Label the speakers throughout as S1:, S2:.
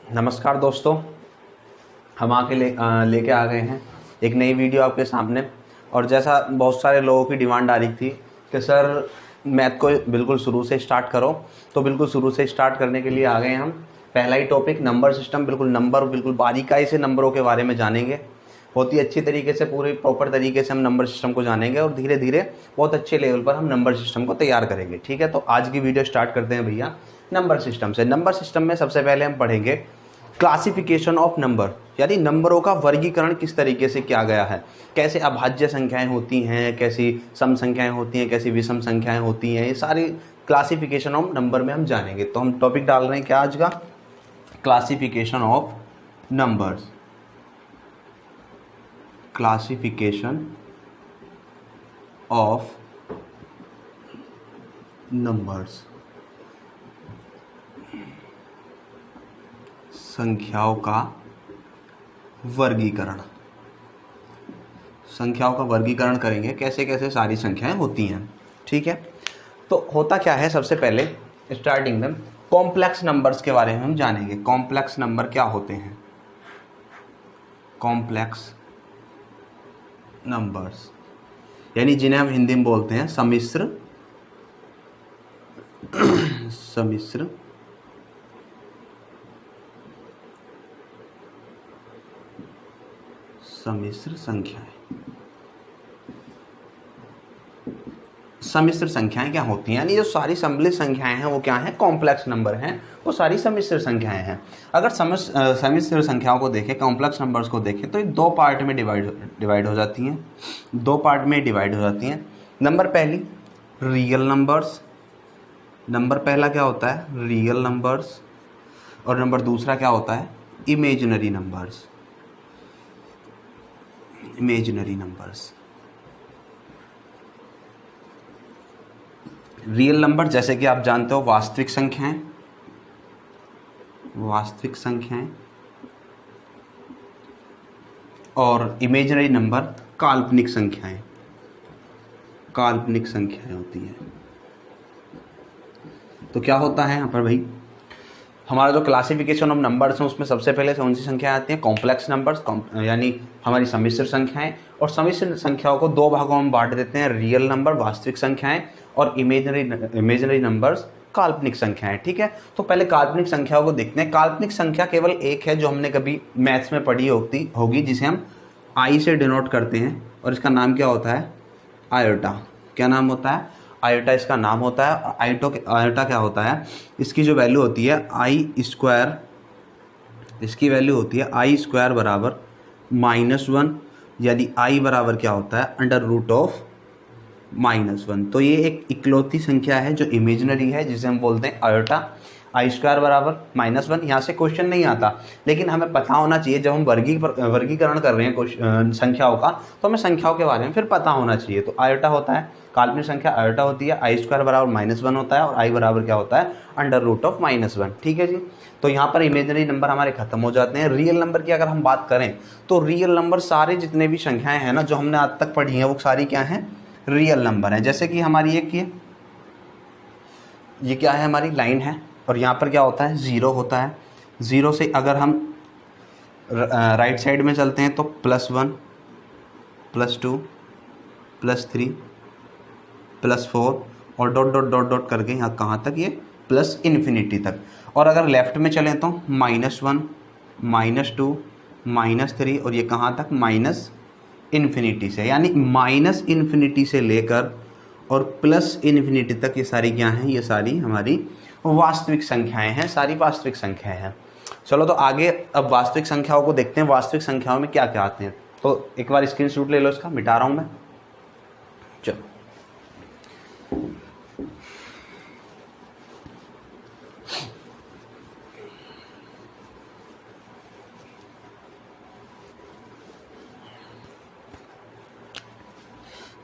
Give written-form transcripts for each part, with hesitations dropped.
S1: नमस्कार दोस्तों, हम लेके आ गए हैं एक नई वीडियो आपके सामने। और जैसा बहुत सारे लोगों की डिमांड आ रही थी कि सर मैथ को बिल्कुल शुरू से स्टार्ट करो, तो बिल्कुल शुरू से स्टार्ट करने के लिए आ गए हम। पहला ही टॉपिक नंबर सिस्टम, बिल्कुल बारीकाई से नंबरों के बारे में जानेंगे। बहुत ही अच्छी तरीके से, पूरे प्रॉपर तरीके से हम नंबर सिस्टम को जानेंगे और धीरे धीरे बहुत अच्छे लेवल पर हम नंबर सिस्टम को तैयार करेंगे। ठीक है, तो आज की वीडियो स्टार्ट करते हैं भैया नंबर सिस्टम से। नंबर सिस्टम में सबसे पहले हम पढ़ेंगे क्लासिफिकेशन ऑफ नंबर, यानी नंबरों का वर्गीकरण किस तरीके से किया गया है। कैसे अभाज्य संख्याएं होती हैं, कैसी सम संख्याएं होती हैं, कैसी विषम संख्याएं होती हैं, ये सारी क्लासिफिकेशन ऑफ नंबर में हम जानेंगे। तो हम टॉपिक डाल रहे हैं क्या आज का, classification of numbers. Classification of numbers, संख्याओं का वर्गीकरण। संख्याओं का वर्गीकरण करेंगे, कैसे कैसे सारी संख्याएं होती हैं। ठीक है, तो होता क्या है, सबसे पहले स्टार्टिंग में कॉम्प्लेक्स नंबर्स के बारे में हम जानेंगे। कॉम्प्लेक्स नंबर क्या होते हैं? कॉम्प्लेक्स नंबर्स यानी जिन्हें हम हिंदी में बोलते हैं सम्मिश्र सम्मिश्र सम्मिश्र संख्याएं। सम्मिश्र संख्याएं क्या होती हैं? यानी जो सारी सम्मिलित संख्याएं हैं वो क्या हैं? कॉम्प्लेक्स नंबर हैं, वो सारी सम्मिश्र संख्याएं हैं। अगर सम्मिश्र संख्याओं को देखें, कॉम्प्लेक्स नंबर्स को देखें, तो ये दो पार्ट में डिवाइड हो जाती हैं। दो पार्ट में डिवाइड हो जाती हैं। नंबर पहली रियल नंबर्स, नंबर पहला क्या होता है? Real numbers. और नंबर दूसरा क्या होता है? Imaginary numbers. Imaginary numbers. Real number जैसे कि आप जानते हो वास्तविक संख्याएं, वास्तविक संख्याएं। और इमेजिनरी नंबर काल्पनिक संख्याएं, काल्पनिक संख्याएं होती हैं। तो क्या होता है यहाँ पर भाई, हमारा जो क्लासिफिकेशन ऑफ नंबर्स है उसमें सबसे पहले कौन सी संख्याएं आती हैं? कॉम्प्लेक्स नंबर्स, यानी हमारी सम्मिश्र संख्याएं। और सम्मिश्र संख्याओं को दो भागों में बांट देते हैं, रियल नंबर वास्तविक संख्याएं और इमेजिनरी नंबर्स काल्पनिक संख्याएं। ठीक है, तो पहले काल्पनिक संख्याओं को देखते हैं। काल्पनिक संख्या केवल एक है जो हमने कभी मैथ्स में पढ़ी होगी, जिसे हम आई से डिनोट करते हैं, और इसका नाम क्या होता है? आयोटा। क्या नाम होता है? आयोटा इसका नाम होता है। आयोटा क्या होता है? इसकी जो वैल्यू होती है आई स्क्वायर, इसकी वैल्यू होती है आई स्क्वायर बराबर -1, यदि आई बराबर क्या होता है? Under root of -1। तो ये एक इकलौती संख्या है जो इमेजिनरी है, जिसे हम बोलते हैं आयोटा। आई स्क्वायर बराबर -1, यहाँ से क्वेश्चन नहीं आता, लेकिन हमें पता होना चाहिए। जब हम वर्गीकरण कर रहे हैं संख्याओं का, तो हमें संख्याओं के बारे में फिर पता होना चाहिए। तो आयोटा होता है, काल्पनिक संख्या आयोटा होती है। आई स्क्वायर बराबर -1 होता है और आई बराबर क्या होता है? Under root of -1। ठीक है जी, तो यहाँ पर इमेजिनरी नंबर हमारे खत्म हो जाते हैं। रियल नंबर की अगर हम बात करें, तो रियल नंबर सारे जितने भी संख्याएं हैं ना जो हमने आज तक पढ़ी हैं, वो सारी क्या हैं? रियल नंबर है। जैसे कि हमारी एक ये क्या है? हमारी लाइन है, और यहाँ पर क्या होता है? ज़ीरो होता है। ज़ीरो से अगर हम राइट साइड में चलते हैं तो +1, +2, +3, +4 और डॉट डॉट डॉट डॉट करके यहाँ कहाँ तक? ये प्लस इन्फिनिटी तक। और अगर लेफ्ट में चलें तो -1, -2, -3 और ये कहाँ तक? माइनस इन्फिनिटी से, यानी माइनस इन्फिनिटी से लेकर और प्लस इन्फिनिटी तक ये सारी क्या हैं? ये सारी हमारी वास्तविक संख्याएं हैं, सारी वास्तविक संख्याएं हैं। चलो तो आगे अब वास्तविक संख्याओं को देखते हैं। वास्तविक संख्याओं में क्या क्या आते हैं, तो एक बार स्क्रीनशॉट ले लो इसका, मिटा रहा हूं मैं। चलो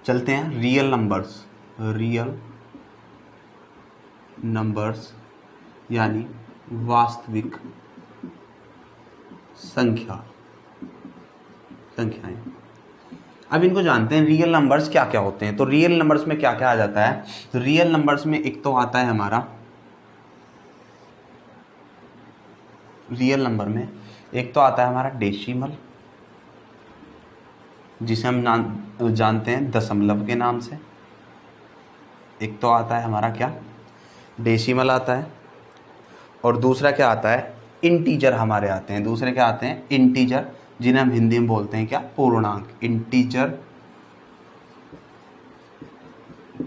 S1: चलते हैं रियल नंबर्स। रियल नंबर्स यानी वास्तविक संख्याएं। अब इनको जानते हैं रियल नंबर्स क्या क्या होते हैं। तो रियल नंबर्स में क्या क्या आ जाता है? तो रियल नंबर्स में एक तो आता है हमारा रियल नंबर में एक तो आता है हमारा डेसिमल, जिसे हम जानते हैं दशमलव के नाम से। एक तो आता है हमारा क्या, डेसिमल आता है, और दूसरा क्या आता है, इंटीजर हमारे आते हैं। दूसरे क्या आते हैं, इंटीजर, जिन्हें हम हिंदी में बोलते हैं क्या, पूर्णांक। इंटीजर,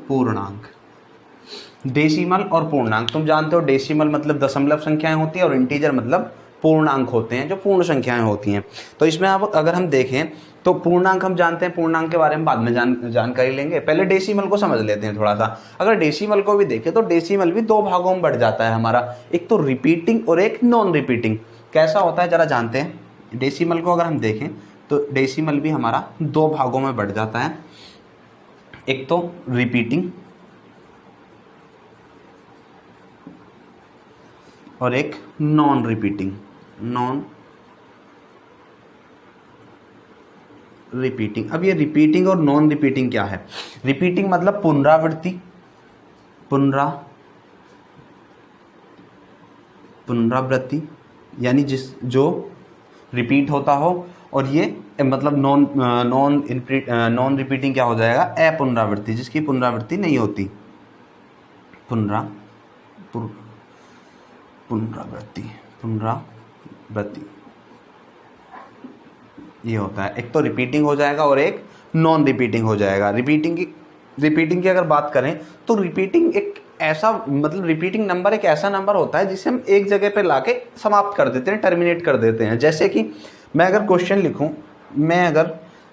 S1: पूर्णांक। डेसिमल और पूर्णांक, तुम जानते हो डेसिमल मतलब दशमलव संख्याएं होती है और इंटीजर मतलब पूर्णांक होते हैं, जो पूर्ण संख्याएं होती हैं। तो इसमें अब अगर हम देखें तो पूर्णांक हम जानते हैं, पूर्णांक के बारे में बाद में जानकारी लेंगे, पहले डेसिमल को समझ लेते हैं थोड़ा सा। अगर डेसिमल को भी देखें तो डेसिमल भी दो भागों में बढ़ जाता है हमारा, एक तो रिपीटिंग और एक नॉन रिपीटिंग। कैसा होता है जरा जानते हैं। डेसिमल को अगर हम देखें तो डेसिमल भी हमारा दो भागों में बढ़ जाता है, एक तो रिपीटिंग और एक नॉन रिपीटिंग। Non repeating. अब ये रिपीटिंग और नॉन रिपीटिंग क्या है। रिपीटिंग मतलब पुनरावृत्ति, पुनरावृत्ति यानी जो रिपीट होता हो, और ये मतलब नॉन रिपीटिंग क्या हो जाएगा, अपुनरावृत्ति, जिसकी पुनरावृत्ति नहीं होती। पुनरावृत्ति ये होता है। एक तो रिपीटिंग हो जाएगा और एक नॉन रिपीटिंग हो जाएगा। रिपीटिंग की अगर बात करें तो रिपीटिंग एक ऐसा मतलब रिपीटिंग नंबर एक ऐसा नंबर होता है जिसे हम एक जगह पे लाके समाप्त कर देते हैं, टर्मिनेट कर देते हैं। जैसे कि मैं अगर क्वेश्चन लिखूं, मैं अगर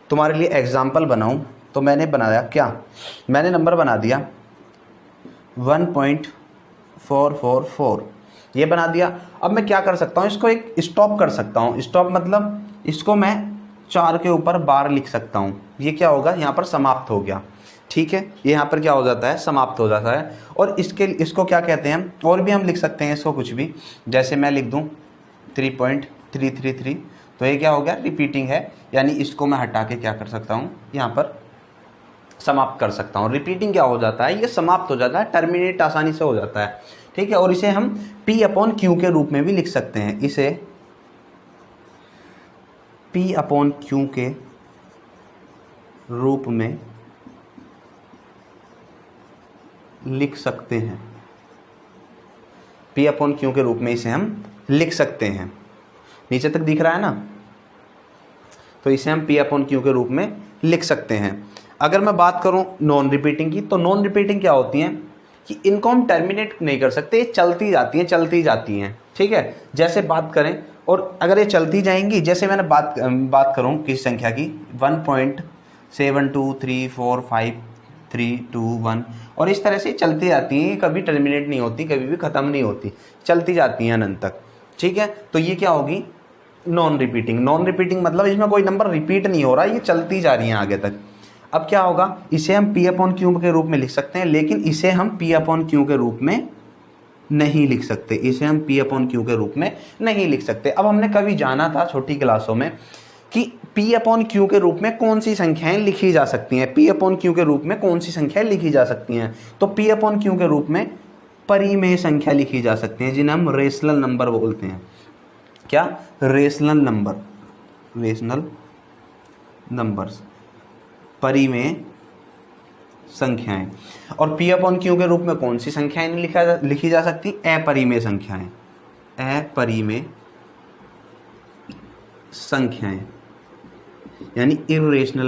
S1: तुम्हारे लिए एग्जाम्पल बनाऊं, तो मैंने बनाया क्या, मैंने नंबर बना दिया 1.444, ये बना दिया। अब मैं क्या कर सकता हूँ, इसको एक स्टॉप कर सकता हूँ। स्टॉप मतलब इसको मैं 4 के ऊपर बार लिख सकता हूँ। ये क्या होगा, यहाँ पर समाप्त हो गया। ठीक है, ये यहाँ पर क्या हो जाता है, समाप्त हो जाता है। और इसको क्या कहते हैं, और भी हम लिख सकते हैं इसको कुछ भी। जैसे मैं लिख दूँ 3.333, तो ये क्या हो गया, रिपीटिंग है, यानी इसको मैं हटा के क्या कर सकता हूँ, यहाँ पर समाप्त कर सकता हूँ। रिपीटिंग क्या हो जाता है, ये समाप्त हो जाता है, टर्मिनेट आसानी से हो जाता है। ठीक है, और इसे हम P/Q के रूप में भी लिख सकते हैं। इसे P/Q के रूप में लिख सकते हैं। P/Q के रूप में इसे हम लिख सकते हैं। नीचे तक दिख रहा है ना, तो इसे हम P/Q के रूप में लिख सकते हैं। अगर मैं बात करूं नॉन रिपीटिंग की, तो नॉन रिपीटिंग क्या होती हैं कि इनको हम टर्मिनेट नहीं कर सकते, ये चलती जाती हैं। ठीक है, जैसे बात करें, और अगर ये चलती जाएंगी, जैसे मैंने बात करूं किसी संख्या की 1.7234531, और इस तरह से चलती जाती हैं, कभी टर्मिनेट नहीं होती, कभी भी ख़त्म नहीं होती, चलती जाती हैं अनंत तक। ठीक है, तो ये क्या होगी, नॉन रिपीटिंग। नॉन रिपीटिंग मतलब इसमें कोई नंबर रिपीट नहीं हो रहा, ये चलती जा रही हैं आगे तक। अब क्या होगा, इसे हम P/Q के रूप में लिख सकते हैं, लेकिन इसे हम P/Q के रूप में नहीं लिख सकते। इसे हम P/Q के रूप में नहीं लिख सकते। अब हमने कभी जाना था छोटी क्लासों में कि P/Q के रूप में कौन सी संख्याएं लिखी जा सकती हैं। P/Q के रूप में कौन सी संख्याएं लिखी जा सकती हैं, तो P/Q के रूप में परिमेय संख्या लिखी जा सकती हैं, जिन्हें हम रेशनल नंबर बोलते हैं। क्या, रेशनल नंबर्स, परिमेय संख्याएं। और P/Q के रूप में कौन सी संख्याएं नहीं लिखी जा सकती, अपरिमेय संख्याएं। अपरिमेय संख्याएं यानी इर्रेशनल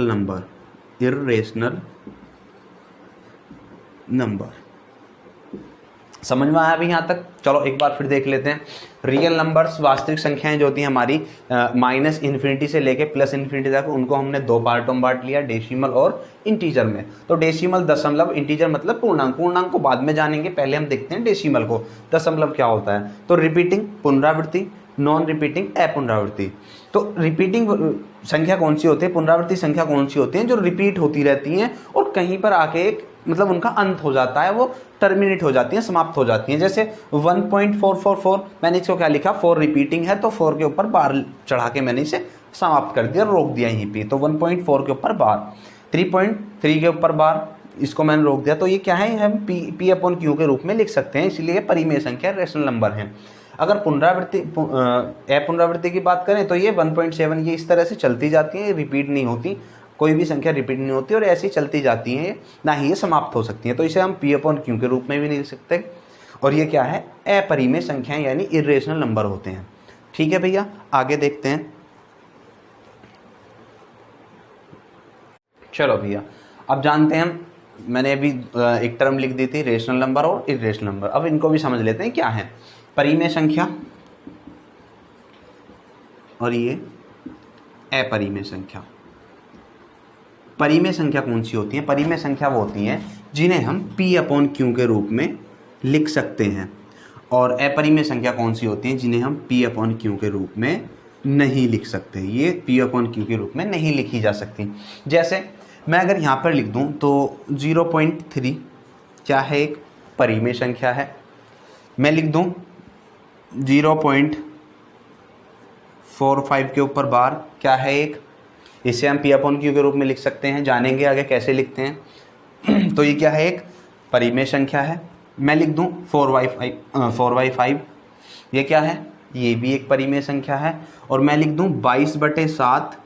S1: नंबर। समझ में आया अभी यहाँ तक। चलो एक बार फिर देख लेते हैं। रियल नंबर्स, वास्तविक संख्याएं जो होती हैं हमारी -∞ से लेके +∞ तक, उनको हमने दो पार्टों में बांट लिया, डेसिमल और इंटीजर में। तो डेसिमल दशमलव, इंटीजर मतलब पूर्णांक। पूर्णांक को बाद में जानेंगे, पहले हम देखते हैं डेसिमल को, दशमलव क्या होता है। तो रिपीटिंग पुनरावृत्ति, नॉन रिपीटिंग अपुनरावृत्ति। तो रिपीटिंग संख्या कौन सी होती है, पुनरावृत्ति संख्या कौन सी होती है, जो रिपीट होती रहती हैं और कहीं पर आके एक मतलब उनका अंत हो जाता है, वो टर्मिनेट हो जाती हैं, समाप्त हो जाती हैं। जैसे 1.444, मैंने इसको क्या लिखा, 4 रिपीटिंग है, तो 4 के ऊपर बार चढ़ा के मैंने इसे समाप्त कर दिया, रोक दिया यहीं पे। तो 1.4 के ऊपर बार, 3.3 के ऊपर बार, इसको मैंने रोक दिया। तो ये क्या है, हम P/Q के रूप में लिख सकते हैं, इसलिए परिमेय संख्या रेशनल नंबर है। अगर पुनरावृत्ति अपुनरावृत्ति की बात करें तो ये 1.7 ये इस तरह से चलती जाती है, रिपीट नहीं होती, कोई भी संख्या रिपीट नहीं होती और ऐसी चलती जाती हैं, ना ही ये समाप्त हो सकती हैं। तो इसे हम P/Q के रूप में भी नहीं लिख सकते। और ये क्या है, अपरिमेय संख्याएं यानी इर्रेशनल नंबर होते हैं। ठीक है भैया, आगे देखते हैं। चलो भैया, अब जानते हैं हम, मैंने अभी एक टर्म लिख दी थी रेशनल नंबर और इर्रेशनल नंबर। अब इनको भी समझ लेते हैं क्या है। परिमेय संख्या और ये अपरिमेय संख्या। परिमेय संख्या कौन सी होती है? परिमेय संख्या वो होती है जिन्हें हम P/Q के रूप में लिख सकते हैं, और अपरिमेय संख्या कौन सी होती है जिन्हें हम P/Q के रूप में नहीं लिख सकते। ये P/Q के रूप में नहीं लिखी जा सकती। जैसे मैं अगर यहाँ पर लिख दूँ तो 0.3 क्या है, एक परिमेय संख्या है। मैं लिख दूँ 0.45 के ऊपर बार क्या है, एक, इसे हम P/Q के रूप में लिख सकते हैं। जानेंगे आगे कैसे लिखते हैं। तो ये क्या है, एक परिमेय संख्या है। मैं लिख दूँ 4/5, ये क्या है, ये भी एक परिमेय संख्या है। और मैं लिख दूँ 22/7,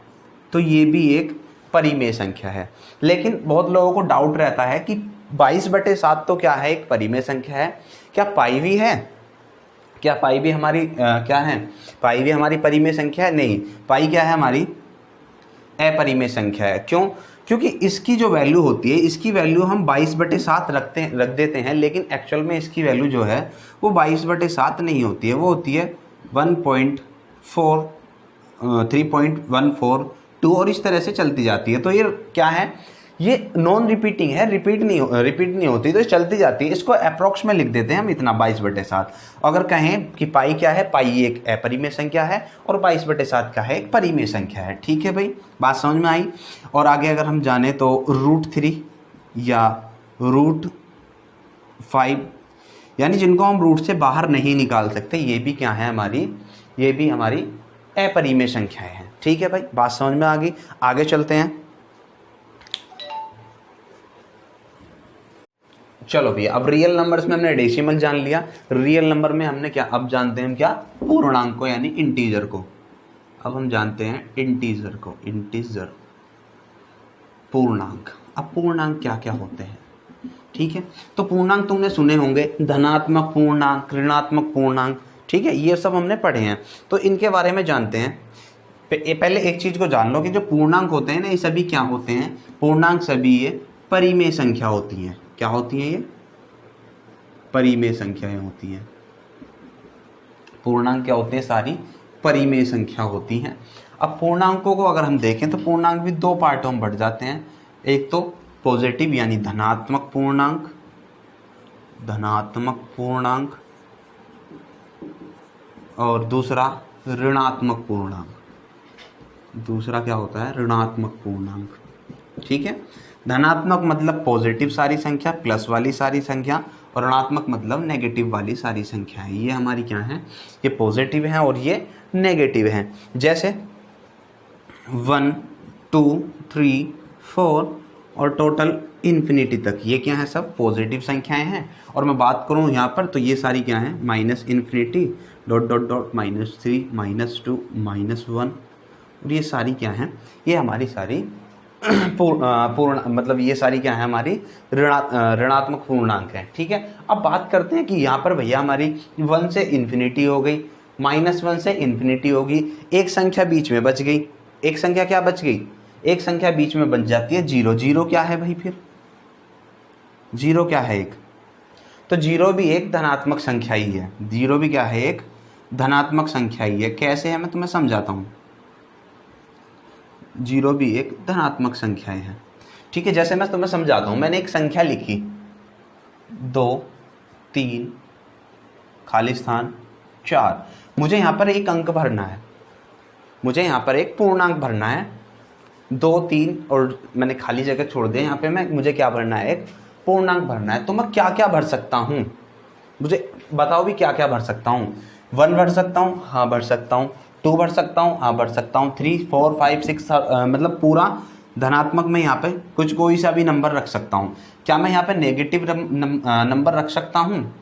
S1: तो ये भी एक परिमेय संख्या है। लेकिन बहुत लोगों को डाउट रहता है कि 22/7 तो क्या है, एक परिमेय संख्या है, क्या पाई भी है? क्या पाई भी हमारी क्या है, पाई भी हमारी परिमेय संख्या है? नहीं, पाई क्या है, हमारी अपरिमेय संख्या है। क्यों? क्योंकि इसकी जो वैल्यू होती है, इसकी वैल्यू हम 22/7 रख देते हैं, लेकिन एक्चुअल में इसकी वैल्यू जो है वो 22/7 नहीं होती है, वो होती है 3.142 और इस तरह से चलती जाती है। तो ये क्या है, ये नॉन रिपीटिंग है, रिपीट नहीं होती, तो ये चलती जाती है। इसको अप्रॉक्स में लिख देते हैं हम इतना 22/7। अगर कहें कि पाई क्या है, पाई एक अपरिमेय संख्या है और 22/7 क्या है, एक परिमेय संख्या है। ठीक है भाई, बात समझ में आई। और आगे अगर हम जाने तो √3 या √5 यानी जिनको हम रूट से बाहर नहीं निकाल सकते, ये भी क्या है हमारी, ये भी हमारी अपरिमेय संख्याएं हैं। ठीक है भाई, बात समझ में आ गई। आगे चलते हैं। चलो भैया, अब रियल नंबर्स में हमने डेसिमल जान लिया, रियल नंबर में हमने क्या, अब जानते हैं हम क्या, पूर्णांक को यानी इंटीजर को। अब हम जानते हैं इंटीजर को, इंटीजर पूर्णांक। अब पूर्णांक क्या क्या होते हैं? ठीक है, तो पूर्णांक तुमने सुने होंगे, धनात्मक पूर्णांक, ऋणात्मक पूर्णांक। ठीक है, ये सब हमने पढ़े हैं, तो इनके बारे में जानते हैं। पहले एक चीज को जान लो कि जो पूर्णांक होते हैं ना, ये सभी क्या होते हैं, पूर्णांक सभी ये परिमेय संख्या होती हैं। क्या होती हैं ये? परिमेय संख्याएं होती हैं। पूर्णांक क्या होते हैं? सारी परिमेय संख्या होती हैं। अब पूर्णांकों को अगर हम देखें तो पूर्णांक भी दो पार्टों में बढ़ जाते हैं। एक तो पॉजिटिव यानी धनात्मक पूर्णांक, धनात्मक पूर्णांक, और दूसरा ऋणात्मक पूर्णांक। दूसरा क्या होता है? ऋणात्मक पूर्णांक। ठीक है, धनात्मक मतलब पॉजिटिव सारी संख्या, प्लस वाली सारी संख्या, और ऋणात्मक मतलब नेगेटिव वाली सारी संख्या है। ये हमारी क्या है? ये पॉजिटिव है और ये नेगेटिव है। जैसे 1 2 3 4 और टोटल इन्फिनिटी तक, ये क्या है? सब पॉजिटिव संख्याएं हैं। और मैं बात करूं यहाँ पर तो ये सारी क्या है? -∞, ... -3 -2 -1, और ये सारी क्या है? ये हमारी सारी पूर्ण मतलब ये सारी क्या है? हमारी ऋणात्मक पूर्णांक है। ठीक है, अब बात करते हैं कि यहाँ पर भैया हमारी 1 से इन्फिनिटी हो गई, -1 से इन्फिनिटी होगी, एक संख्या बीच में बच गई। एक संख्या क्या बच गई? एक संख्या बीच में बच जाती है 0। 0 क्या है भाई? फिर 0 क्या है? एक, तो 0 भी एक धनात्मक संख्या ही है। 0 भी क्या है? एक धनात्मक संख्या ही है। कैसे है मैं तुम्हें समझाता हूँ। 0 भी एक धनात्मक संख्याएं हैं। ठीक है, जैसे मैं तुम्हें समझाता हूँ। मैंने एक संख्या लिखी 2 3 खाली स्थान 4। मुझे यहाँ पर एक अंक भरना है, मुझे यहाँ पर एक पूर्णांक भरना है। 2 3 और मैंने खाली जगह छोड़ दिया यहाँ पे। मुझे क्या भरना है? एक पूर्णांक भरना है। तो मैं क्या क्या भर सकता हूँ? मुझे बताओ भी क्या क्या भर सकता हूँ। 1 भर सकता हूँ, हाँ भर सकता हूँ। 2 भर सकता हूँ, हाँ भर सकता हूँ। 3 4 5 6 मतलब पूरा धनात्मक में यहाँ पे कुछ कोई सा भी नंबर रख सकता हूँ। क्या मैं यहाँ पे नेगेटिव नंबर रख सकता हूँ?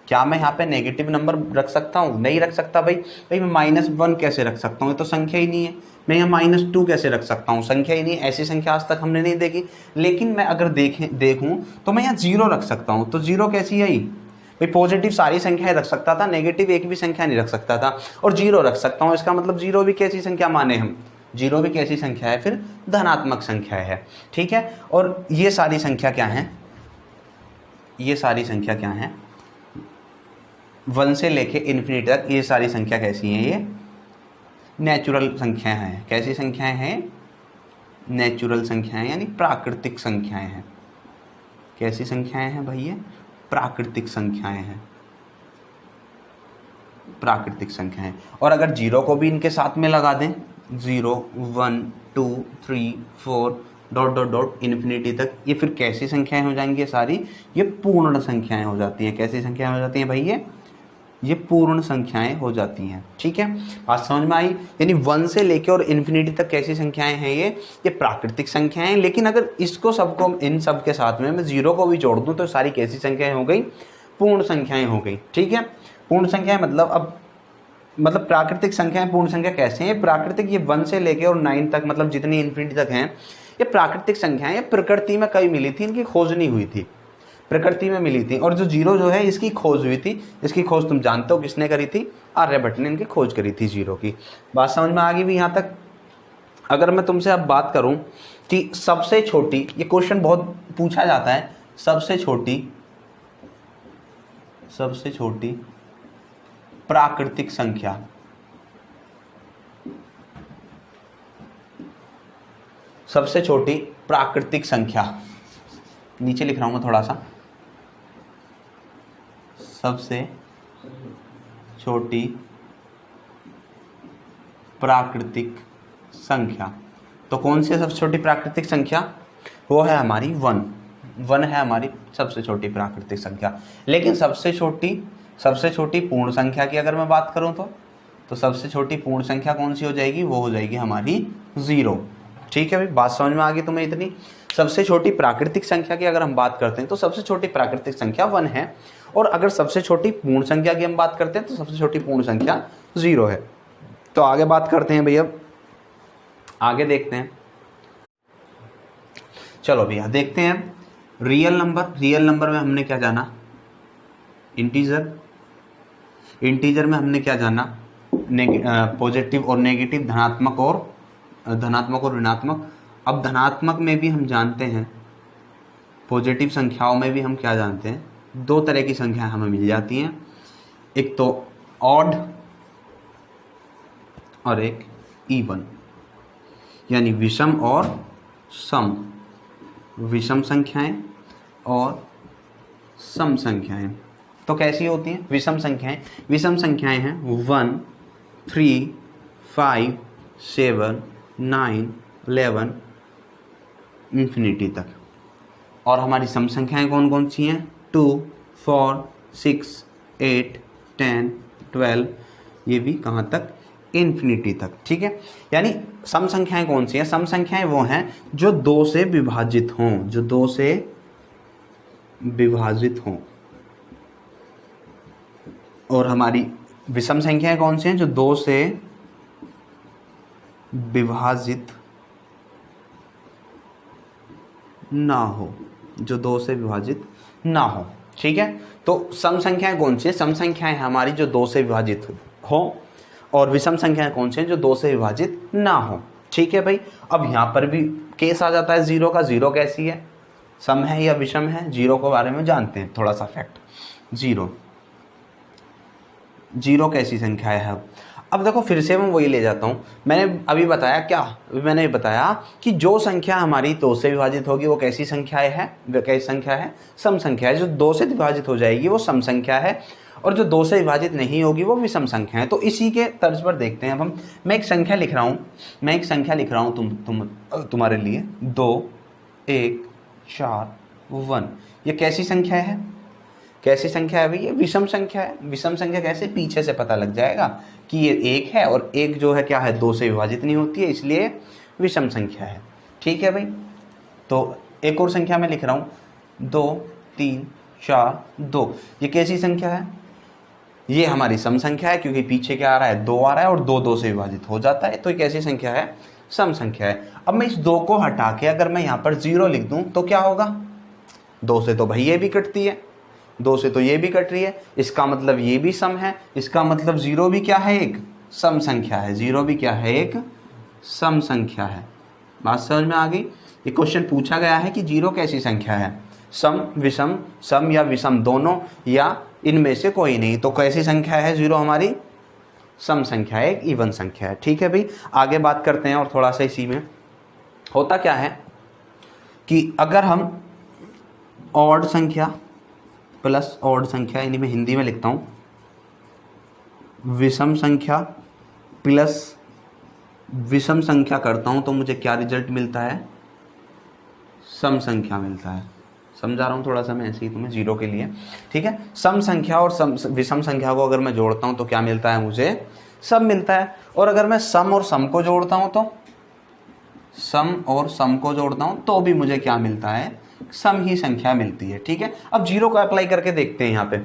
S1: क्या मैं यहाँ पे नेगेटिव नंबर रख सकता हूँ? नहीं रख सकता भाई मैं -1 कैसे रख सकता हूँ? ये तो संख्या ही नहीं है। मैं यहाँ -2 कैसे रख सकता हूँ? संख्या ही नहीं, ऐसी संख्या आज तक हमने नहीं देखी। लेकिन मैं अगर देखूँ तो मैं यहाँ 0 रख सकता हूँ। तो 0 कैसी आई भाई? पॉजिटिव सारी संख्याएं रख सकता था, नेगेटिव एक भी संख्या नहीं रख सकता था, और 0 रख सकता हूँ। इसका मतलब 0 भी कैसी संख्या माने हम? 0 भी कैसी संख्या है? फिर धनात्मक संख्या है। ठीक है, और ये सारी संख्या क्या है? ये सारी संख्या क्या है? 1 से लेके इन्फिनिटी तक ये सारी संख्या कैसी हैं? ये नेचुरल संख्याएं हैं। कैसी संख्याएं हैं? नेचुरल संख्याएं, यानी प्राकृतिक संख्याएं हैं। कैसी संख्याएं हैं भाई? ये प्राकृतिक संख्याएं हैं, प्राकृतिक संख्याएं। और अगर 0 को भी इनके साथ में लगा दें, 0 1 2 3 4 डॉट डॉट डॉट इन्फिनिटी तक, ये फिर कैसी संख्याएं हो जाएंगी? ये सारी ये पूर्ण संख्याएं हो जाती हैं। कैसी संख्याएं हो जाती हैं भाई? ये पूर्ण संख्याएं हो जाती हैं। ठीक है, बात समझ में आई? यानी 1 से लेके और इन्फिनिटी तक कैसी संख्याएं हैं? ये प्राकृतिक संख्याएं हैं। लेकिन अगर इसको सबको, इन सब के साथ में मैं 0 को भी जोड़ दूं तो सारी कैसी संख्याएं हो गई? पूर्ण संख्याएं हो गई। ठीक है, पूर्ण संख्याएं मतलब प्राकृतिक संख्याएं पूर्ण संख्या कैसे हैं? प्राकृतिक ये 1 से लेके और 9 तक, मतलब जितनी इन्फिनिटी तक हैं, ये प्राकृतिक संख्याएं। ये प्रकृति में कभी मिली थी, इनकी खोज नहीं हुई थी, प्रकृति में मिली थी। और जो 0 जो है इसकी खोज हुई थी। इसकी खोज तुम जानते हो किसने करी थी? आर्यभट्ट ने इनकी खोज करी थी 0 की। बात समझ में आ गई भी यहाँ तक? अगर मैं तुमसे अब बात करूं कि सबसे छोटी, ये क्वेश्चन बहुत पूछा जाता है, सबसे छोटी प्राकृतिक संख्या, सबसे छोटी प्राकृतिक संख्या, नीचे लिख रहा हूं मैं थोड़ा सा, सबसे छोटी प्राकृतिक संख्या। तो कौन सी है सबसे छोटी प्राकृतिक संख्या? वो है हमारी 1 है हमारी सबसे छोटी प्राकृतिक संख्या। लेकिन सबसे छोटी पूर्ण संख्या की अगर मैं बात करूं तो सबसे छोटी पूर्ण संख्या कौन सी हो जाएगी? वो हो जाएगी हमारी 0। ठीक है भाई, बात समझ में आ गई तुम्हें इतनी? सबसे छोटी प्राकृतिक संख्या की अगर हम बात करते हैं तो सबसे छोटी प्राकृतिक संख्या 1 है, और अगर सबसे छोटी पूर्ण संख्या की हम बात करते हैं तो सबसे छोटी पूर्ण संख्या 0 है। तो आगे बात करते हैं भैया, आगे देखते हैं। चलो भैया देखते हैं रियल नंबर में हमने क्या जाना? इंटीजर में हमने क्या जाना? पॉजिटिव और नेगेटिव, धनात्मक और ऋणात्मक। अब धनात्मक में भी हम जानते हैं, पॉजिटिव संख्याओं में भी हम क्या जानते हैं? 2 तरह की संख्याएं हमें मिल जाती हैं, एक तो ऑड और एक इवन, यानी विषम और सम। विषम संख्याएं और सम संख्याएं तो कैसी होती हैं? विषम संख्याएं हैं 1 3 5 7 9 11 इन्फिनिटी तक। और हमारी सम संख्याएं कौन कौन सी हैं? 2 4 6 8 10 12, ये भी कहाँ तक? इन्फिनिटी तक। ठीक है, यानी सम संख्याएं कौन सी हैं? सम संख्याएं वो हैं जो 2 से विभाजित हों, और हमारी विषम संख्याएं कौन सी हैं? जो 2 से विभाजित ना हो। ठीक है, तो सम संख्याएं कौन सी है? सम संख्याएं हमारी जो 2 से विभाजित हो, और विषम संख्याएं कौन सी हैं? जो 2 से विभाजित ना हो। ठीक है भाई, अब यहाँ पर भी केस आ जाता है 0 का। 0 कैसी है? सम है या विषम है? 0 के बारे में जानते हैं थोड़ा सा फैक्ट। 0 कैसी संख्या है? अब देखो फिर से मैं वही ले जाता हूँ, मैंने अभी बताया कि जो संख्या हमारी 2 से विभाजित होगी वो कैसी संख्या है? सम संख्या है। जो 2 से विभाजित हो जाएगी वो सम संख्या है, और जो 2 से विभाजित नहीं होगी वो विषम संख्या है। तो इसी के तर्ज पर देखते हैं अब हम। मैं एक संख्या लिख रहा हूँ तुम्हारे लिए, 2 1 4 1। ये कैसी संख्या है? भाई? ये विषम संख्या है। विषम संख्या कैसे? पीछे से पता लग जाएगा कि ये 1 है, और 1 जो है क्या है? 2 से विभाजित नहीं होती है, इसलिए विषम संख्या है। ठीक है भाई, तो एक और संख्या मैं लिख रहा हूँ, 2 3 4 2। ये कैसी संख्या है? ये हमारी सम संख्या है, क्योंकि पीछे क्या आ रहा है, 2 आ रहा है और 2 2 से विभाजित हो जाता है, तो ये कैसी संख्या है, सम संख्या है। अब मैं इस 2 को हटा के अगर मैं यहाँ पर 0 लिख दूं तो क्या होगा, 2 से तो भाई ये भी कटती है, 2 से तो ये भी कट रही है, इसका मतलब ये भी सम है, इसका मतलब 0 भी क्या है, एक सम संख्या है, 0 भी क्या है, एक सम संख्या है। बात समझ में आ गई? ये क्वेश्चन पूछा गया है कि 0 कैसी संख्या है, सम विषम, सम या विषम दोनों, या इनमें से कोई नहीं। तो कैसी संख्या है 0 हमारी, सम संख्या है, एक इवन संख्या है। ठीक है भाई, आगे बात करते हैं। और थोड़ा सा इसी में होता क्या है कि अगर हम ऑड संख्या प्लस ऑड संख्या, यानी मैं हिंदी में लिखता हूँ, विषम संख्या प्लस विषम संख्या करता हूँ, तो मुझे क्या रिजल्ट मिलता है, सम संख्या मिलता है। समझा रहा हूँ थोड़ा सा मैं ऐसे ही तुम्हें 0 के लिए। ठीक है, सम संख्या और विषम संख्या को अगर मैं जोड़ता हूँ तो क्या मिलता है, मुझे सम मिलता है। और अगर मैं सम और सम को जोड़ता हूँ, तो सम और सम को जोड़ता हूँ तो भी मुझे क्या मिलता है, सम ही संख्या मिलती है। ठीक है, अब 0 को अप्लाई करके देखते हैं यहाँ पे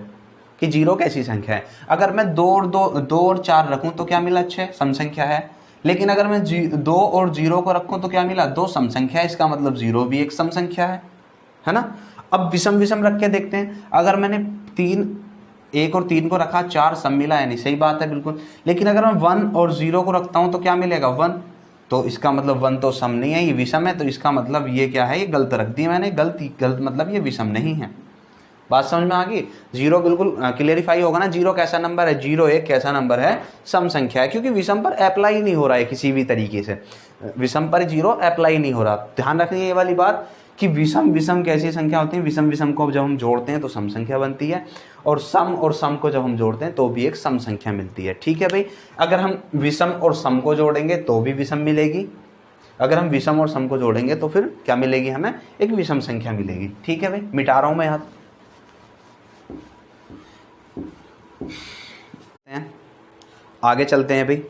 S1: कि 0 कैसी संख्या है। अगर मैं 2 और 4 रखूँ तो क्या मिला, 6 सम संख्या है। लेकिन अगर मैं 2 और 0 को रखूँ तो क्या मिला, 2 सम संख्या है, इसका मतलब 0 भी एक सम संख्या है ना। अब विषम विषम रख के देखते हैं। अगर मैंने 1 और 3 को रखा, 4 सम मिला, यानी सही बात है बिल्कुल। लेकिन अगर मैं 1 और 0 को रखता हूं तो क्या मिलेगा, 1, तो इसका मतलब 1 तो सम नहीं है, ये विषम है, तो इसका मतलब ये क्या है, ये गलत रख दी मैंने, गलत मतलब ये विषम नहीं है। बात समझ में आ गई? 0 बिल्कुल क्लियरिफाई होगा ना, 0 कैसा नंबर है, 0 एक कैसा नंबर है, सम संख्या है, क्योंकि विषम पर अप्लाई नहीं हो रहा है किसी भी तरीके से, विषम पर 0 अप्लाई नहीं हो रहा। ध्यान रखिए ये वाली बात कि विषम विषम कैसी संख्या होती है, विषम विषम को जब हम जोड़ते हैं तो सम संख्या बनती है, और सम को जब हम जोड़ते हैं तो भी एक सम संख्या मिलती है। ठीक है भाई, अगर हम विषम और सम को जोड़ेंगे तो भी विषम मिलेगी, अगर हम विषम और सम को जोड़ेंगे तो फिर क्या मिलेगी, हमें एक विषम संख्या मिलेगी। ठीक है भाई, मिटा रहा हूं मैं यहाँ। आगे चलते हैं भाई,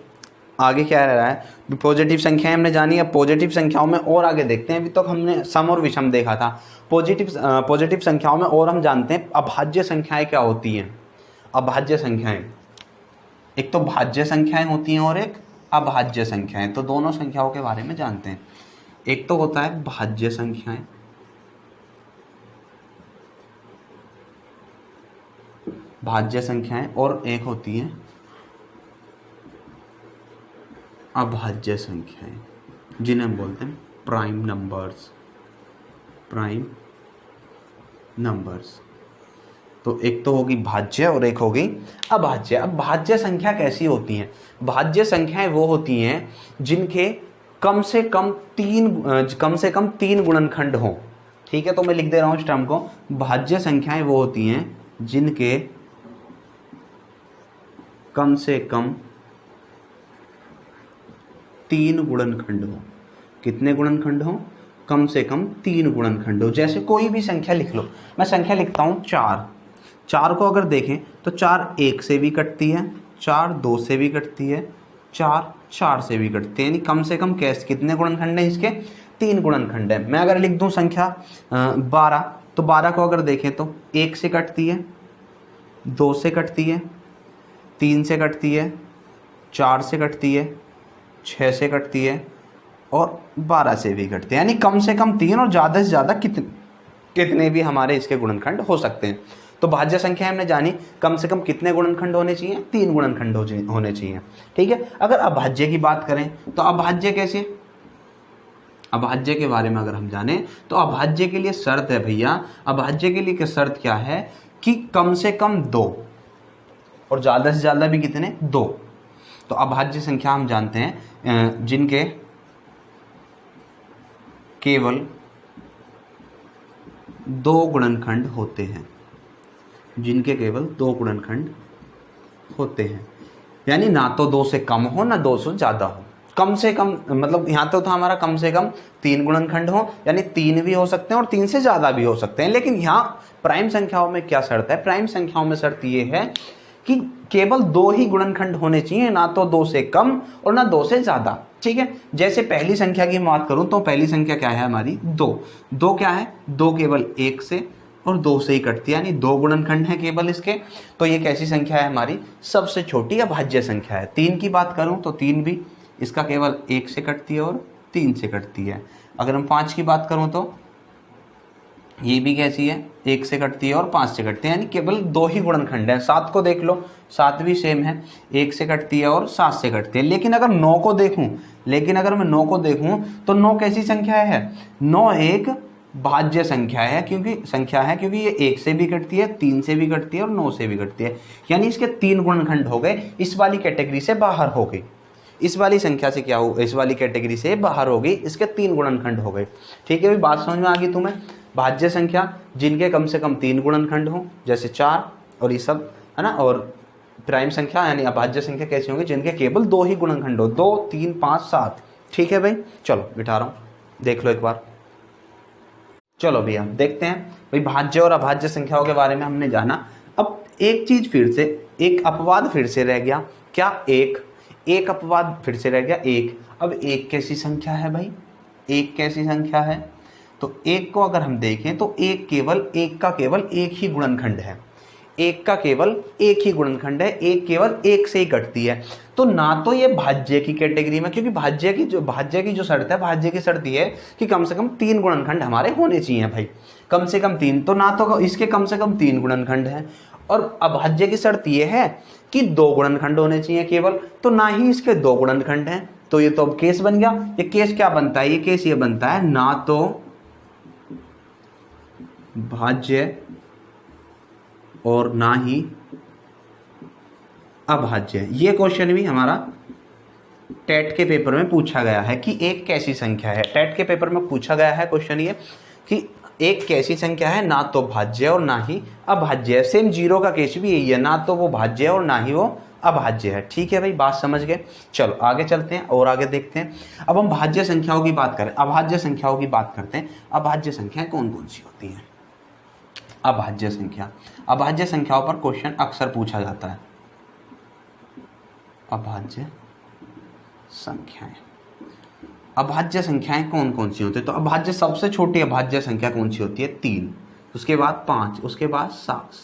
S1: आगे क्या रह रहा है, पॉजिटिव संख्याएं हमने जानी है। पॉजिटिव संख्याओं में और आगे देखते हैं। अभी तक हमने सम और विषम देखा था। पॉजिटिव संख्याओं में और हम जानते हैं अभाज्य संख्याएं क्या होती हैं। अभाज्य संख्याएं, एक तो भाज्य संख्याएं होती हैं और एक अभाज्य संख्याएं। तो दोनों संख्याओं के बारे में जानते हैं। एक तो होता है भाज्य संख्याएं, भाज्य संख्याएं, और एक होती है अभाज्य संख्याएं, जिन्हें हम बोलते हैं प्राइम नंबर्स। प्राइम नंबर्स, तो एक तो होगी भाज्य और एक होगी अभाज्य। अब भाज्य संख्या कैसी होती हैं? भाज्य संख्याएं वो होती हैं जिनके कम से कम तीन गुणनखंड हों। ठीक है, तो मैं लिख दे रहा हूं इस टर्म को। भाज्य संख्याएं वो होती हैं जिनके कम से कम 3 गुणनखंड हो। कितने गुणनखंड हो? कम से कम 3 गुणनखंड हो। जैसे कोई भी संख्या लिख लो, मैं संख्या लिखता हूँ 4। 4 को अगर देखें तो 4 1 से भी कटती है, 4 2 से भी कटती है, 4 4 से भी कटती है। यानी कम से कम कैसे कितने गुणनखंड हैं इसके? 3 गुणनखंड है। मैं अगर लिख दूं संख्या 12, तो 12 को अगर देखें तो 1 से कटती है, 2 से कटती है, 3 से कटती है, 4 से कटती है, 6 से कटती है और 12 से भी कटती है। यानी कम से कम 3 और ज़्यादा से ज़्यादा कितने भी हमारे इसके गुणनखंड हो सकते हैं। तो भाज्य संख्या हमने जानी, कम से कम कितने गुणनखंड होने चाहिए? 3 गुणनखंड होने चाहिए। ठीक है, अगर अभाज्य की बात करें तो अभाज्य कैसे? अभाज्य के बारे में अगर हम जाने तो अभाज्य के लिए शर्त है भैया, अभाज्य के लिए शर्त क्या है कि कम से कम 2 और ज़्यादा से ज़्यादा भी कितने? 2। तो अभाज्य संख्या हम जानते हैं जिनके केवल 2 गुणनखंड होते हैं, जिनके केवल 2 गुणनखंड होते हैं। यानी ना तो 2 से कम हो ना 2 से ज़्यादा हो। कम से कम मतलब यहाँ तो था हमारा कम से कम 3 गुणनखंड हो, यानी 3 भी हो सकते हैं और 3 से ज़्यादा भी हो सकते हैं। लेकिन यहाँ प्राइम संख्याओं में क्या शर्त है? प्राइम संख्याओं में शर्त ये है कि केवल 2 ही गुणनखंड होने चाहिए, ना तो 2 से कम और ना 2 से ज़्यादा। ठीक है, जैसे पहली संख्या की बात करूं तो पहली संख्या क्या है हमारी? 2। 2 क्या है? 2 केवल 1 से, और 2 से ही कटती है, यानी 2 गुणनखंड है केवल इसके। तो ये कैसी संख्या है हमारी? सबसे छोटी अभाज्य संख्या है। 3 की बात करूं तो 3 भी इसका केवल 1 से कटती है और 3 से कटती है। अगर हम 5 की बात करूं तो ये भी कैसी है? 1 से कटती है और 5 से कटती है, यानी केवल 2 ही गुणनखंड है। 7 को देख लो, 7 भी सेम है, 1 से कटती है और 7 से कटती है। लेकिन अगर 9 को देखूं, मैं 9 को देखूं तो 9 कैसी संख्या है? 9 एक भाज्य संख्या है, क्योंकि ये 1 से भी कटती है, 3 से भी कटती है और 9 से भी कटती है, यानी इसके 3 गुणनखंड हो गए, इस वाली कैटेगरी से बाहर हो गई। इस वाली संख्या से क्या हो, इस वाली कैटेगरी से बाहर हो गई, इसके 3 गुणनखंड हो गए। ठीक है भाई, बात समझ में आ गई तुम्हें? भाज्य संख्या जिनके कम से कम 3 गुणनखंड हो, जैसे 4 और ये सब है ना, और प्राइम संख्या यानी अभाज्य संख्या कैसी होंगी? जिनके केवल 2 ही गुणनखंड हो, 2, 3, 5, 7। ठीक है भाई, चलो बिठा रहा हूँ, देख लो एक बार। चलो भैया देखते हैं भाई, भाज्य और अभाज्य संख्याओं के बारे में हमने जाना। अब एक चीज फिर से, एक अपवाद फिर से रह गया। क्या? एक अपवाद फिर से रह गया, 1। अब 1 कैसी संख्या है भाई? 1 कैसी संख्या है? तो 1 को अगर हम देखें तो 1 का केवल एक ही गुणनखंड है। 1 का केवल एक ही गुणनखंड है, 1 केवल 1 से ही कटती है। तो ना तो ये भाज्य की कैटेगरी में, क्योंकि भाज्य की जो शर्त है, भाज्य की शर्त ये है कि कम से कम 3 गुणनखंड हमारे होने चाहिए भाई, कम से कम 3। तो ना तो इसके कम से कम 3 गुणनखंड है, और अभाज्य की शर्त ये है कि 2 गुणनखंड होने चाहिए केवल, तो ना ही इसके 2 गुणनखंड हैं। तो ये तो अब केस बन गया। ये केस क्या बनता है? ये केस ये बनता है ना तो भाज्य और ना ही अभाज्य। ये क्वेश्चन भी हमारा टेट के पेपर में पूछा गया है कि 1 कैसी संख्या है। टेट के पेपर में पूछा गया है क्वेश्चन ये कि 1 कैसी संख्या है, ना तो भाज्य और ना ही अभाज्य। सेम 0 का केस भी यही है, ना तो वो भाज्य और ना ही वो अभाज्य है। ठीक है भाई, बात समझ गए? चलो आगे चलते हैं और आगे देखते हैं। अब हम भाज्य संख्याओं की बात करें, अभाज्य संख्याओं की बात करते हैं। अभाज्य संख्याएं कौन कौन सी होती हैं? अभाज्य संख्याओं पर क्वेश्चन अक्सर पूछा जाता है। अभाज्य संख्याएं कौन कौन सी होती है? तो अभाज्य, सबसे छोटी अभाज्य संख्या कौन सी होती है? 3, उसके बाद 5, उसके बाद 7,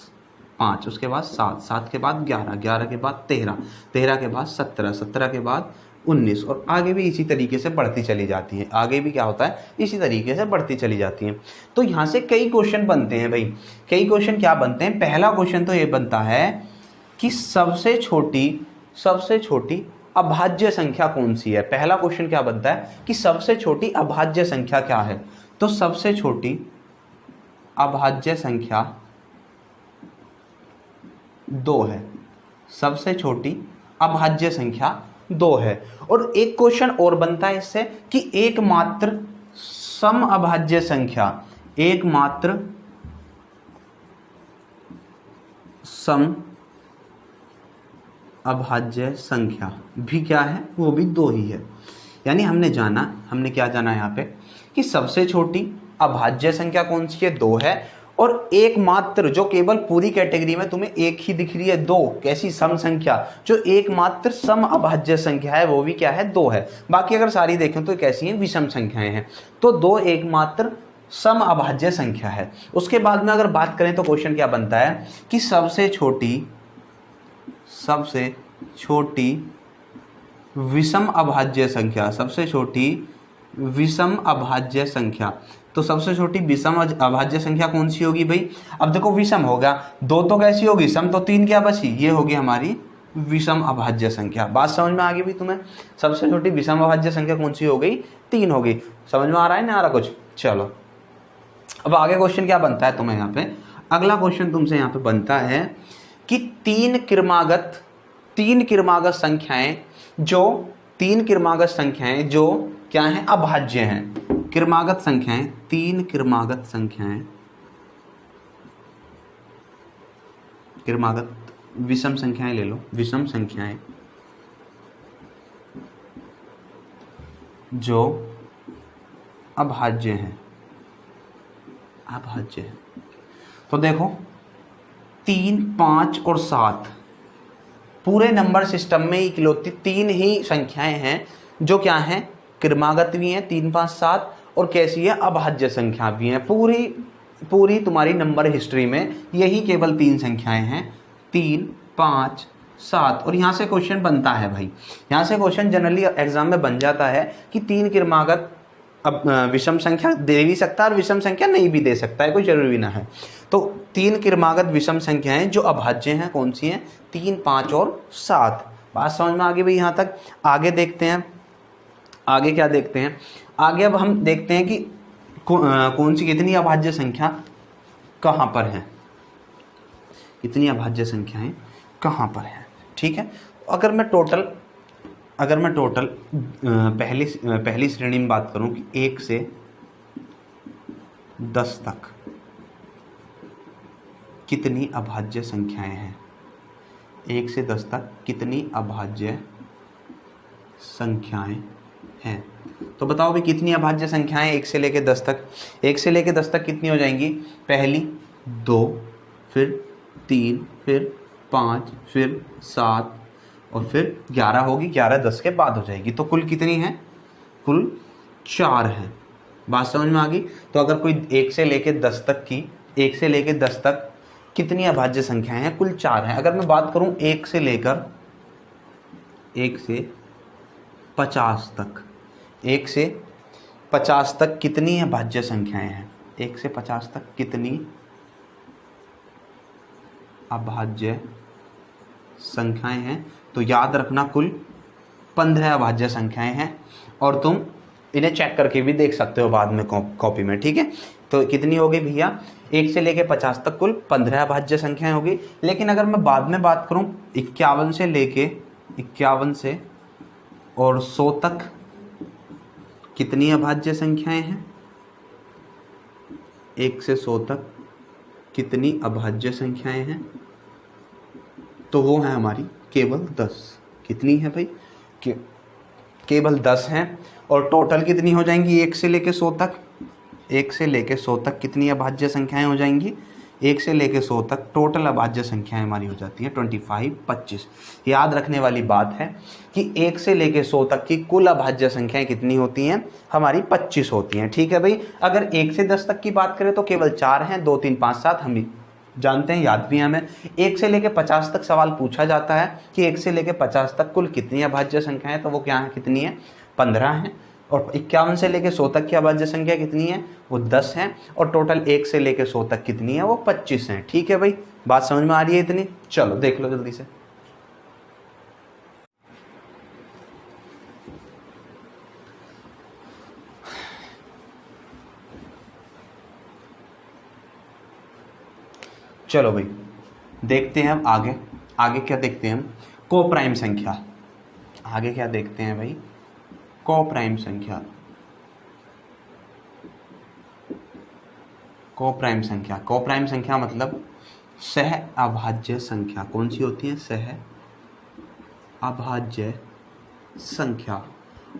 S1: 5, उसके बाद 7, 7 के बाद 11, 11 के बाद 13, 13 के बाद 17, 17 के बाद 19, और आगे भी इसी तरीके से बढ़ती चली जाती है। आगे भी क्या होता है? इसी तरीके से बढ़ती चली जाती है। तो यहाँ से कई क्वेश्चन बनते हैं भाई। कई क्वेश्चन क्या बनते हैं? पहला क्वेश्चन तो ये बनता है कि सबसे छोटी अभाज्य संख्या कौन सी है। पहला क्वेश्चन क्या बनता है कि सबसे छोटी अभाज्य संख्या क्या है? तो सबसे छोटी अभाज्य संख्या 2 है। सबसे छोटी अभाज्य संख्या 2 है। और एक क्वेश्चन और बनता है इससे कि एकमात्र सम अभाज्य संख्या, एकमात्र सम अभाज्य संख्या भी क्या है? वो भी 2 ही है। यानी हमने क्या जाना यहाँ पे कि सबसे छोटी अभाज्य संख्या कौन सी है? 2 है। और एकमात्र, जो केवल पूरी कैटेगरी में तुम्हें एक ही दिख रही है, 2, कैसी? सम संख्या। जो एकमात्र सम अभाज्य संख्या है वो भी क्या है? 2 है। बाकी अगर सारी देखें तो कैसी हैं? विषम संख्याएं हैं। तो 2 एकमात्र सम अभाज्य संख्या है। उसके बाद में अगर बात करें तो क्वेश्चन क्या बनता है कि सबसे छोटी विषम अभाज्य संख्या, सबसे छोटी विषम अभाज्य संख्या। तो सबसे छोटी विषम अभाज्य संख्या कौन सी होगी भाई? अब देखो, विषम होगा, 2 तो कैसी होगी? सम। तो 3 क्या बची? ये होगी हमारी विषम अभाज्य संख्या। बात समझ में आ गई भी तुम्हें? सबसे छोटी विषम अभाज्य संख्या कौन सी हो गई? 3 हो गई। समझ में आ रहा है ना? आ रहा कुछ? चलो अब आगे क्वेश्चन क्या बनता है तुम्हें यहाँ पे? अगला क्वेश्चन तुमसे यहाँ पे बनता है कि 3 क्रमागत संख्याएं जो क्या हैं? अभाज्य हैं। क्रमागत संख्याएं, 3 क्रमागत विषम संख्याएं ले लो, विषम संख्याएं जो अभाज्य हैं। तो देखो, 3, 5 और 7 पूरे नंबर सिस्टम में इकलौती 3 ही संख्याएं हैं जो क्या हैं? क्रमागत भी हैं, 3, 5, 7, और कैसी है? अभाज्य संख्या भी हैं। पूरी पूरी तुम्हारी नंबर हिस्ट्री में यही केवल 3 संख्याएं हैं, 3, 5, 7। और यहाँ से क्वेश्चन बनता है भाई, यहाँ से क्वेश्चन जनरली एग्जाम में बन जाता है कि 3 क्रमागत अब विषम संख्या दे भी सकता है और विषम संख्या नहीं भी दे सकता है, कोई जरूरी ना है। तो 3 क्रमागत विषम संख्याएं जो अभाज्य हैं कौन सी हैं? 3, 5 और 7। बात समझ में आ गई भाई यहाँ तक? आगे देखते हैं, आगे क्या देखते हैं? आगे अब हम देखते हैं कि कौन सी कितनी अभाज्य संख्या कहाँ पर है, कितनी अभाज्य संख्याएं कहाँ पर है। ठीक है, अगर मैं टोटल पहली श्रेणी में बात करूं कि 1 से 10 तक कितनी अभाज्य संख्याएं हैं, 1 से 10 तक कितनी अभाज्य संख्याएं हैं, तो बताओ भाई कितनी अभाज्य संख्याएं 1 से लेकर 10 तक? 1 से लेकर 10 तक कितनी हो जाएंगी? पहली 2, फिर 3, फिर 5, फिर 7 और फिर 11 होगी, 11 10 के बाद हो जाएगी। तो कुल कितनी है? कुल 4 है। बात समझ में आ गई? तो अगर कोई 1 से लेकर 10 तक की, 1 से लेकर 10 तक कितनी अभाज्य संख्याएं हैं? कुल 4 हैं। अगर मैं बात करूं 1 से 50 तक, 1 से 50 तक कितनी अभाज्य संख्याएं हैं? 1 से 50 तक कितनी अभाज्य संख्याएं हैं? तो याद रखना कुल 15 अभाज्य संख्याएं हैं, और तुम इन्हें चेक करके भी देख सकते हो बाद में कॉपी में। ठीक है, तो कितनी होगी भैया? 1 से लेके 50 तक कुल 15 अभाज्य संख्याएं होगी। लेकिन अगर मैं बाद में बात करूं 51 से और 100 तक कितनी अभाज्य संख्याएं हैं? 1 से 100 तक कितनी अभाज्य संख्याएं हैं? तो वो है हमारी केवल 10। कितनी है भाई? केवल 10 हैं। और टोटल कितनी हो जाएंगी 1 से लेके 100 तक? 1 से लेके 100 तक कितनी अभाज्य संख्याएं हो जाएंगी? 1 से लेके 100 तक टोटल अभाज्य संख्याएं हमारी हो जाती हैं 25, 25। याद रखने वाली बात है कि 1 से लेके 100 तक की कुल अभाज्य संख्याएं कितनी होती हैं? हमारी 25 होती हैं। ठीक है भाई, अगर 1 से 10 तक की बात करें तो केवल 4 हैं, 2, 3, 5, 7 हम जानते हैं, याद भी हमें। 1 से लेके 50 तक सवाल पूछा जाता है कि 1 से लेके 50 तक कुल कितनी अभाज्य संख्या है, तो वो क्या है? कितनी है? 15 है। और 51 से लेके 100 तक की अभाज्य संख्या कितनी है? वो 10 है। और टोटल 1 से लेके 100 तक कितनी है? वो 25 है। ठीक है भाई, बात समझ में आ रही है इतनी? चलो देख लो जल्दी से। चलो भाई देखते हैं अब आगे। आगे क्या देखते हैं हम? कोप्राइम संख्या। आगे क्या देखते हैं भाई? कोप्राइम संख्या। कोप्राइम संख्या, कोप्राइम संख्या मतलब सह अभाज्य संख्या। कौन सी होती है? सह अभाज्य संख्या।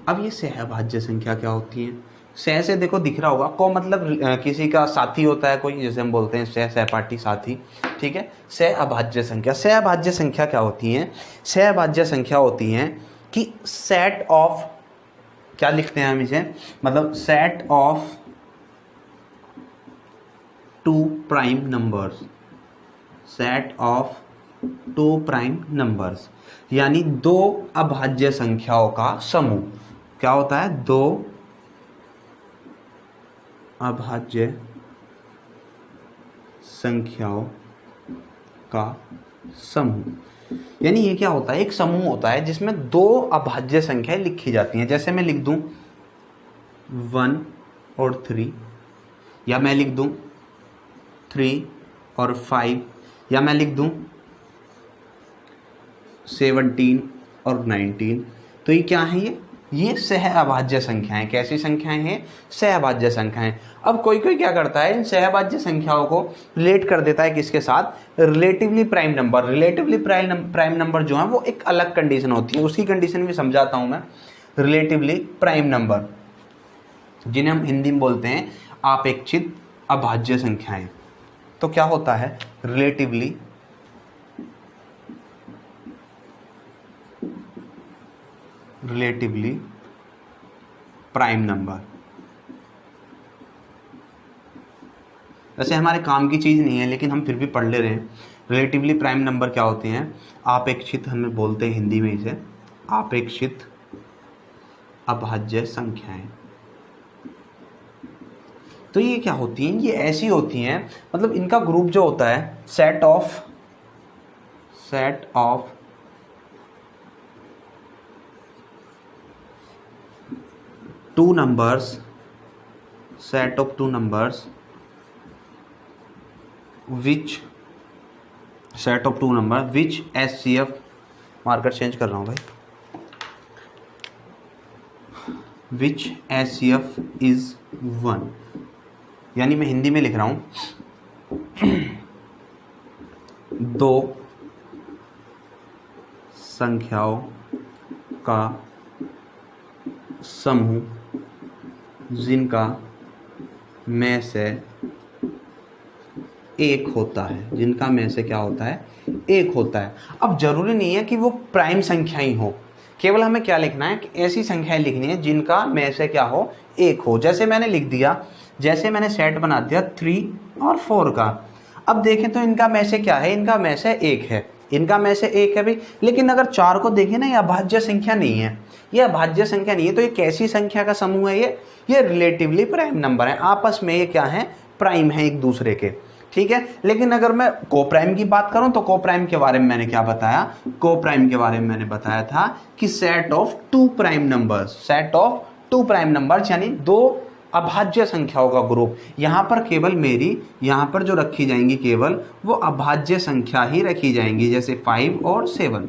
S1: अब ये सह अभाज्य संख्या क्या होती है? सह से देखो दिख रहा होगा, को मतलब किसी का साथी होता है कोई, जैसे हम बोलते हैं सहपाठी, साथी। ठीक है, सह अभाज्य संख्या। सह अभाज्य संख्या क्या होती है? सह अभाज्य संख्या होती है कि सेट ऑफ, क्या लिखते हैं हम इसे? मतलब set of 2 prime numbers, set of 2 prime numbers, यानी 2 अभाज्य संख्याओं का समूह। क्या होता है? 2 अभाज्य संख्याओं का समूह। यानी ये क्या होता है? एक समूह होता है जिसमें 2 अभाज्य संख्याएं लिखी जाती हैं। जैसे मैं लिख दूं 1 और 3, या मैं लिख दूं 3 और 5, या मैं लिख दूं 17 और 19। तो ये क्या है? ये सह अभाज्य संख्याएं। कैसी संख्याएं हैं? सह अभाज्य संख्याएं। अब कोई कोई क्या करता है, इन सह अभाज्य संख्याओं को रिलेट कर देता है किसके साथ? Relatively prime number. Relatively prime number जो है वो एक अलग कंडीशन होती है, उसकी कंडीशन भी समझाता हूं मैं। रिलेटिवली प्राइम नंबर, जिन्हें हम हिंदी में बोलते हैं अपेक्षित अभाज्य संख्याएं। तो क्या होता है? Relatively prime number. वैसे हमारे काम की चीज़ नहीं है लेकिन हम फिर भी पढ़ ले रहे हैं। रिलेटिवली प्राइम नंबर क्या होते हैं? आपेक्षित, हमें बोलते हैं हिंदी में इसे, आपेक्षित अभाज्य संख्याएं। तो ये क्या होती हैं? ये ऐसी होती हैं, मतलब इनका ग्रुप जो होता है set of two numbers, set of two numbers which HCF, marker change कर रहा हूँ भाई, विच HCF इज 1, यानी मैं हिंदी में लिख रहा हूँ दो संख्याओं का समूह जिनका में से एक होता है, जिनका में से क्या होता है? एक होता है। अब जरूरी नहीं है कि वो प्राइम संख्या ही हो, केवल हमें क्या लिखना है कि ऐसी संख्याएं लिखनी है जिनका में से क्या हो? एक हो। जैसे मैंने लिख दिया, जैसे मैंने सेट बना दिया 3 और 4 का। अब देखें तो इनका में से क्या है? इनका में से एक है, इनका में से एक है भाई। लेकिन अगर 4 को देखें ना, ये अभाज्य संख्या नहीं है, ये अभाज्य संख्या नहीं है। तो ये कैसी संख्या का समूह है? ये रिलेटिवली प्राइम नंबर है, आपस में ये क्या है? प्राइम है एक दूसरे के, ठीक है। लेकिन अगर मैं कोप्राइम की बात करूं तो कोप्राइम के बारे में मैंने क्या बताया? कोप्राइम के बारे में मैंने बताया था कि set of two prime numbers, यानी दो अभाज्य संख्याओं का ग्रुप। यहां पर केवल मेरी, यहां पर जो रखी जाएंगी केवल वो अभाज्य संख्या ही रखी जाएंगी, जैसे 5 और 7।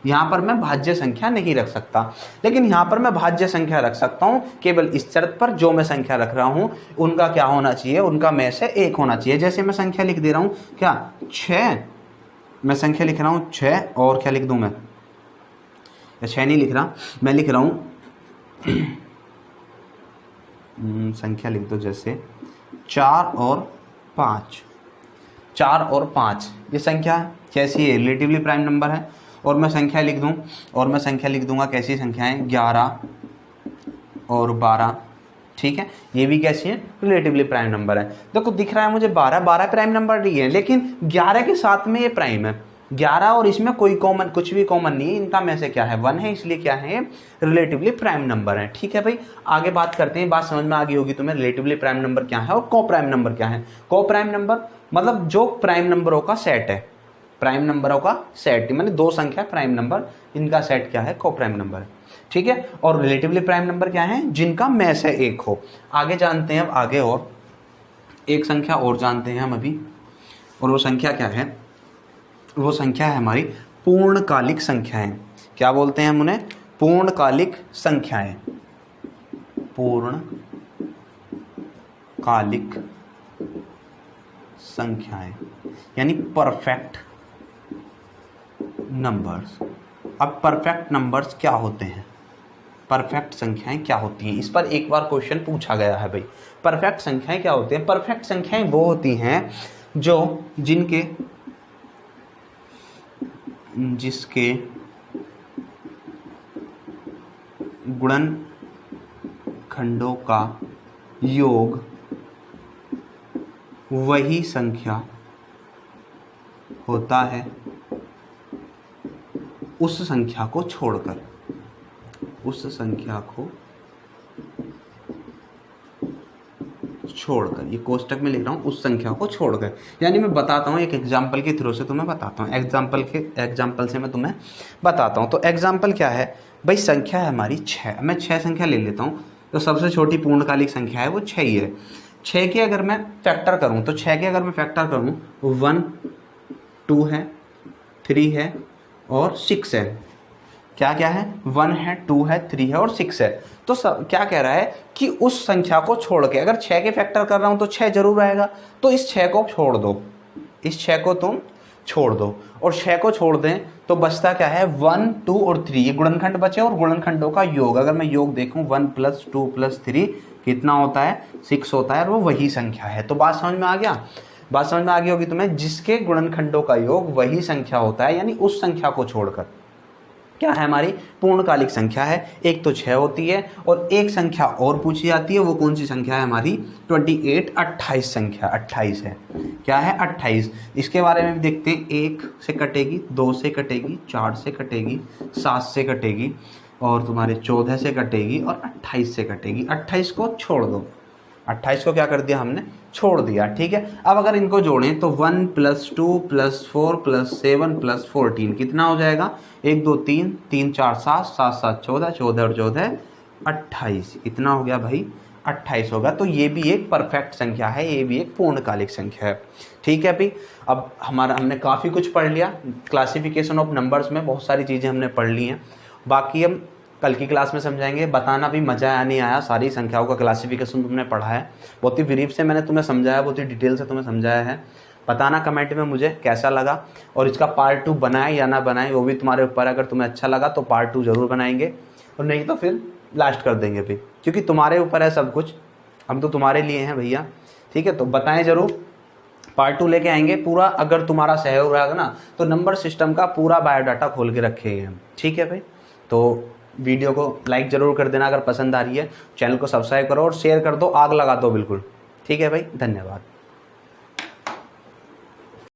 S1: यहाँ पर मैं भाज्य संख्या नहीं रख सकता, लेकिन यहाँ पर मैं भाज्य संख्या रख सकता हूँ, केवल इस शर्त पर जो मैं संख्या रख रहा हूँ उनका क्या होना चाहिए? उनका में से एक होना चाहिए। जैसे मैं संख्या लिख दे रहा हूँ क्या? 6, मैं संख्या लिख रहा हूँ 6, और क्या लिख दूँ मैं? या 6 नहीं लिख रहा, मैं लिख रहा हूँ संख्या लिख दो, जैसे 4 और 5। 4 और 5 ये संख्या कैसी है? रिलेटिवली प्राइम नंबर है। और मैं संख्या लिख दूं, और मैं संख्या लिख दूंगा कैसी संख्याएं? 11 और 12, ठीक है। ये भी कैसी है? रिलेटिवली प्राइम नंबर है। देखो दिख रहा है मुझे 12 प्राइम नंबर नहीं है, लेकिन 11 के साथ में ये प्राइम है। 11 और इसमें कोई कॉमन, कुछ भी कॉमन नहीं है, इनका में से क्या है? 1 है, इसलिए क्या है? रिलेटिवली प्राइम नंबर है, ठीक है भाई। आगे बात करते हैं, बात समझ में आ गई होगी तुम्हें, रिलेटिवली प्राइम नंबर क्या है और को प्राइम नंबर क्या है। को प्राइम नंबर मतलब जो प्राइम नंबरों का सेट है, प्राइम नंबरों का सेट, माने दो संख्या प्राइम नंबर, इनका सेट क्या है? को प्राइम नंबर है, ठीक है। और रिलेटिवली प्राइम नंबर क्या है? जिनका में से एक हो। आगे जानते हैं अब, आगे और एक संख्या और जानते हैं हम अभी, और वो संख्या क्या है? वो संख्या है हमारी पूर्णकालिक संख्याएं। क्या बोलते हैं हम उन्हें? पूर्णकालिक संख्याएं। पूर्णकालिक संख्याएं यानी परफेक्ट नंबर्स। अब परफेक्ट नंबर्स क्या होते हैं? परफेक्ट संख्याएं क्या होती हैं? इस पर एक बार क्वेश्चन पूछा गया है भाई। परफेक्ट संख्याएं क्या होती हैं? परफेक्ट संख्याएं वो होती हैं जो जिसके गुणनखंडों का योग वही संख्या होता है उस संख्या को छोड़कर, ये कोष्टक में लिख रहा हूँ, उस संख्या को छोड़कर। यानी मैं बताता हूँ एक एग्जाम्पल के थ्रू से तुम्हें बताता हूँ, एग्जाम्पल से मैं तुम्हें बताता हूँ। तो एग्जाम्पल क्या है भाई? संख्या है हमारी 6, मैं 6 संख्या ले लेता हूँ। तो सबसे छोटी पूर्णकालिक संख्या है वो 6 ही है। 6 के अगर मैं फैक्टर करूँ, तो 6 के अगर मैं फैक्टर करूँ, 1 2 है, 3 है और 6 है। क्या क्या है? 1 है, 2 है, 3 है और 6 है। तो क्या कह रहा है कि उस संख्या को छोड़ के, अगर 6 के फैक्टर कर रहा हूं तो 6 जरूर आएगा, तो इस 6 को छोड़ दो, इस 6 को तुम छोड़ दो, और 6 को छोड़ दें तो बचता क्या है? 1 2 और 3, ये गुणनखंड बचे और गुणनखंडों का योग। अगर मैं योग देखूं 1 + 2 + 3 कितना होता है? 6 होता है, और वो वही संख्या है। तो बात समझ में आ गया? बात समझ में आ गई होगी तुम्हें, जिसके गुणनखंडों का योग वही संख्या होता है, यानी उस संख्या को छोड़कर। क्या है हमारी पूर्णकालिक संख्या है। एक तो 6 होती है और एक संख्या और पूछी जाती है, वो कौन सी संख्या है हमारी 28, 28 संख्या 28 है। क्या है 28। इसके बारे में भी देखते हैं। 1 से कटेगी, 2 से कटेगी, 4 से कटेगी, 7 से कटेगी और तुम्हारे 14 से कटेगी और 28 से कटेगी। 28 को छोड़ दो, 28 को क्या कर दिया हमने, छोड़ दिया। ठीक है, अब अगर इनको जोड़ें तो 1 + 2 + 4 + 7 + 14 कितना हो जाएगा, 1 2 3 3 4 7 7 7 14 14 और 14 28, इतना हो गया भाई 28 होगा। तो ये भी एक परफेक्ट संख्या है, ये भी एक पूर्णकालिक संख्या है। ठीक है भाई, अब हमने काफ़ी कुछ पढ़ लिया क्लासिफिकेशन ऑफ नंबर्स में, बहुत सारी चीज़ें हमने पढ़ ली हैं। बाकी हम कल की क्लास में समझाएंगे। बताना भी मज़ा आया नहीं आया, सारी संख्याओं का क्लासिफिकेशन तुमने पढ़ा है, बहुत ही ब्रीफ से मैंने तुम्हें समझाया, बहुत ही डिटेल से तुम्हें समझाया है। बताना कमेंट में मुझे कैसा लगा, और इसका पार्ट 2 बनाए या ना बनाए वो भी तुम्हारे ऊपर है। अगर तुम्हें अच्छा लगा तो पार्ट 2 ज़रूर बनाएंगे, और नहीं तो फिर लास्ट कर देंगे भी, क्योंकि तुम्हारे ऊपर है सब कुछ, हम तो तुम्हारे लिए हैं भैया। ठीक है, तो बताएं ज़रूर, पार्ट 2 लेके आएंगे पूरा। अगर तुम्हारा सहयोग रहेगा ना तो नंबर सिस्टम का पूरा बायोडाटा खोल के रखेंगे हम। ठीक है भाई, तो वीडियो को लाइक ज़रूर कर देना अगर पसंद आ रही है, चैनल को सब्सक्राइब करो और शेयर कर दो, आग लगा दो बिल्कुल। ठीक है भाई, धन्यवाद।